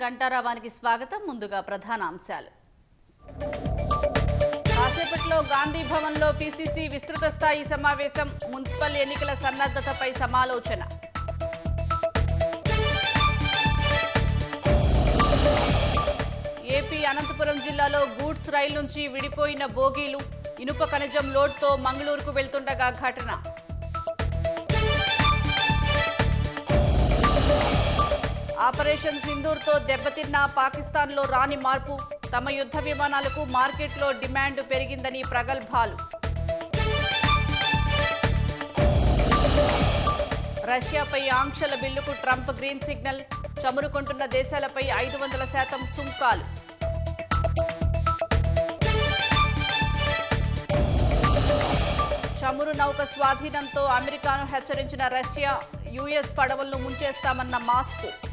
గంటారావానికి స్వాగతం. ముందుగా ప్రధాన అంశాలు. కాసేపట్లో గాంధీ భవన్లో పీసీసీ విస్తృత స్థాయి సమావేశం. మున్సిపల్ ఎన్నికల సన్నద్ధతపై సమాలోచన. ఏపీ అనంతపురం జిల్లాలో గూడ్స్ రైలు నుంచి విడిపోయిన బోగీలు. ఇనుప ఖనిజం లోడ్తో మంగళూరుకు వెళ్తుండగా ఘటన. ఆపరేషన్ సింధూర్తో దెబ్బతిన్న పాకిస్తాన్లో రాని మార్పు. తమ యుద్ధ విమానాలకు మార్కెట్లో డిమాండ్ పెరిగిందని ప్రగల్భాలు. రష్యాపై ఆంక్షల బిల్లుకు ట్రంప్ గ్రీన్ సిగ్నల్. చమురు కొంటున్న దేశాలపై 500% సుంకాలు. చమురు నౌక స్వాధీనంతో అమెరికాను హెచ్చరించిన రష్యా. యుఎస్ పడవలను ముంచేస్తామన్న మాస్కో.